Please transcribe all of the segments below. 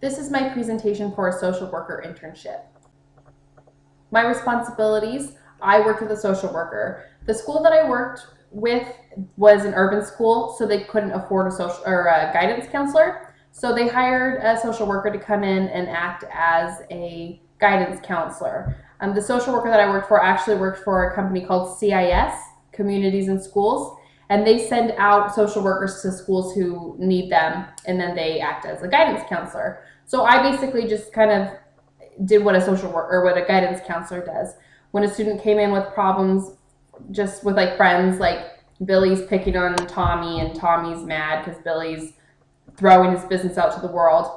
This is my presentation for a social worker internship. My responsibilities: I worked with a social worker. The school that I worked with was an urban school, so they couldn't afford a guidance counselor. So they hired a social worker to come in and act as a guidance counselor. The social worker that I worked for actually worked for a company called CIS, Communities in Schools, and they send out social workers to schools who need them, and then they act as a guidance counselor. So I basically just kind of did what a social worker or what a guidance counselor does. When a student came in with problems, just with like friends, like Billy's picking on Tommy and Tommy's mad because Billy's throwing his business out to the world,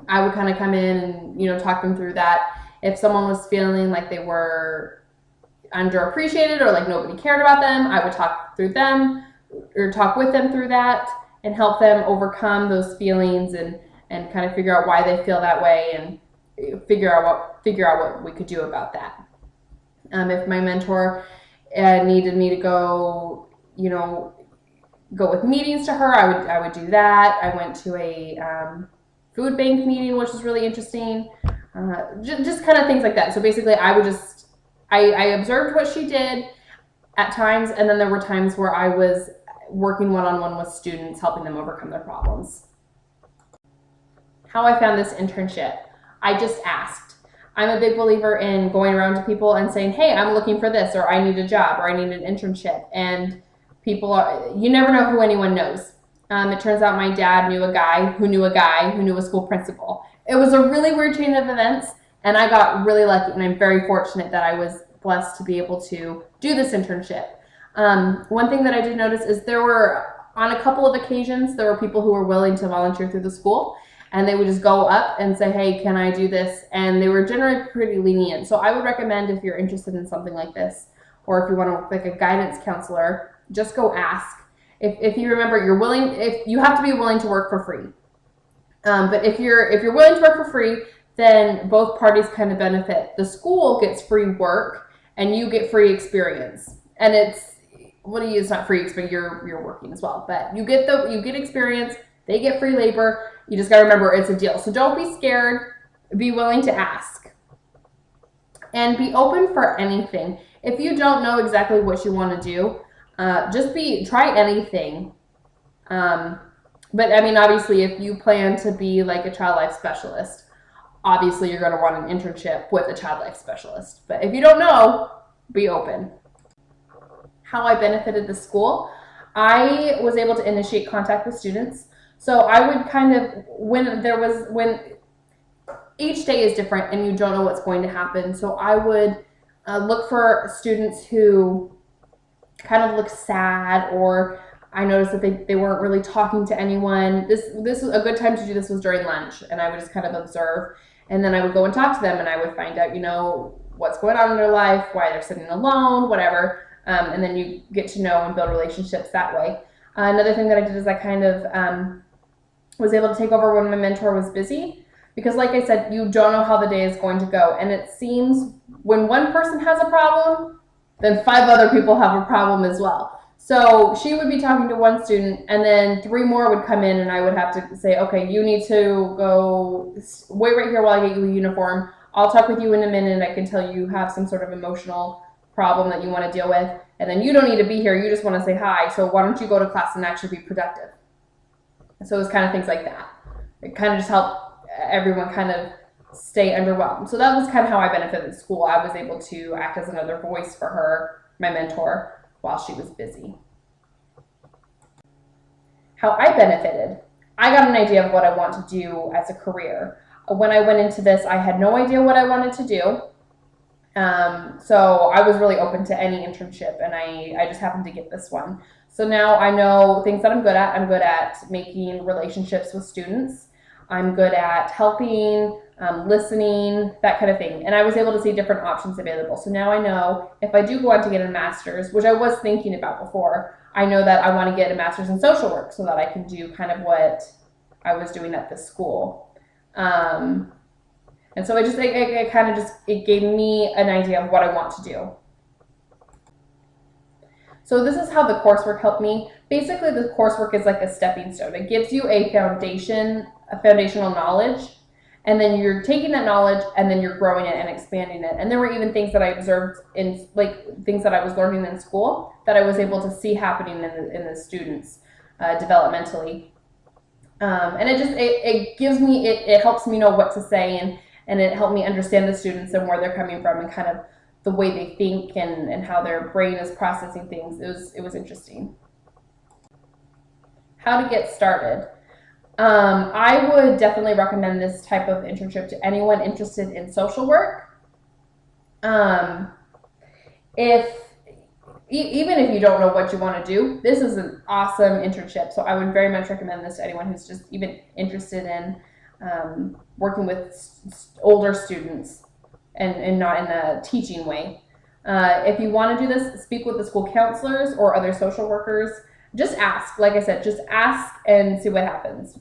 I would kind of come in and, talk them through that. If someone was feeling like they were underappreciated or like nobody cared about them, I would talk with them through that and help them overcome those feelings and kind of figure out why they feel that way and figure out what we could do about that. If my mentor needed me to go with meetings to her, I would do that. I went to a food bank meeting, which was really interesting. Just kind of things like that. So basically, I observed what she did at times, and then there were times where I was working one-on-one with students, helping them overcome their problems. How I found this internship: I just asked. I'm a big believer in going around to people and saying, hey, I'm looking for this, or I need a job, or I need an internship. And you never know who anyone knows. It turns out my dad knew a guy who knew a school principal. It was a really weird chain of events, and I got really lucky, and I'm very fortunate that I was blessed to be able to do this internship. One thing that I did notice is on a couple of occasions, there were people who were willing to volunteer through the school, and they would just go up and say, hey, can I do this? And they were generally pretty lenient. So I would recommend, if you're interested in something like this, or if you want to work like a guidance counselor, just go ask. If you remember, you have to be willing to work for free. But if you're willing to work for free, then both parties kind of benefit. The school gets free work, and you get free experience. And it's not free experience, you're working as well. But you get experience, they get free labor. You just got to remember, it's a deal. So don't be scared. Be willing to ask. And be open for anything. If you don't know exactly what you want to do, try anything. But I mean, obviously, if you plan to be like a child life specialist, obviously you're going to want an internship with a child life specialist. But if you don't know, be open. How I benefited the school: I was able to initiate contact with students. So I would kind of, when each day is different and you don't know what's going to happen. So I would look for students who kind of look sad, or I noticed that they weren't really talking to anyone. This was a good time to do this was during lunch, and I would just kind of observe, and then I would go and talk to them, and I would find out, what's going on in their life, why they're sitting alone, whatever. And then you get to know and build relationships that way. Another thing that I did is I kind of was able to take over when my mentor was busy, because like I said, you don't know how the day is going to go. And it seems when one person has a problem, then 5 other people have a problem as well. So she would be talking to one student, and then 3 more would come in, and I would have to say, okay, you need to go wait right here while I get you a uniform. I'll talk with you in a minute. I can tell you have some sort of emotional problem that you want to deal with, and then you don't need to be here. You just want to say hi. So why don't you go to class and actually be productive? So it was kind of things like that. It kind of just helped everyone kind of stay underwhelmed. So that was kind of how I benefited school. I was able to act as another voice for her, my mentor, while she was busy. How I benefited: I got an idea of what I want to do as a career. When I went into this, I had no idea what I wanted to do. So I was really open to any internship, and I just happened to get this one. So now I know things that I'm good at. I'm good at making relationships with students. I'm good at helping, listening, that kind of thing. And I was able to see different options available. So now I know if I do go on to get a master's, which I was thinking about before, I know that I want to get a master's in social work so that I can do kind of what I was doing at this school. And so it gave me an idea of what I want to do. So this is how the coursework helped me. Basically, the coursework is like a stepping stone. It gives you a foundational knowledge and then you're taking that knowledge and then you're growing it and expanding it. And there were even things that I observed in, like, things that I was learning in school that I was able to see happening in the students developmentally. And it gives me, it helps me know what to say, and it helped me understand the students and where they're coming from and kind of the way they think and how their brain is processing things. It was interesting. How to get started. I would definitely recommend this type of internship to anyone interested in social work. Even if you don't know what you want to do, this is an awesome internship. So I would very much recommend this to anyone who's just even interested in working with older students and not in a teaching way. If you want to do this, speak with the school counselors or other social workers. Just ask. Like I said, just ask and see what happens.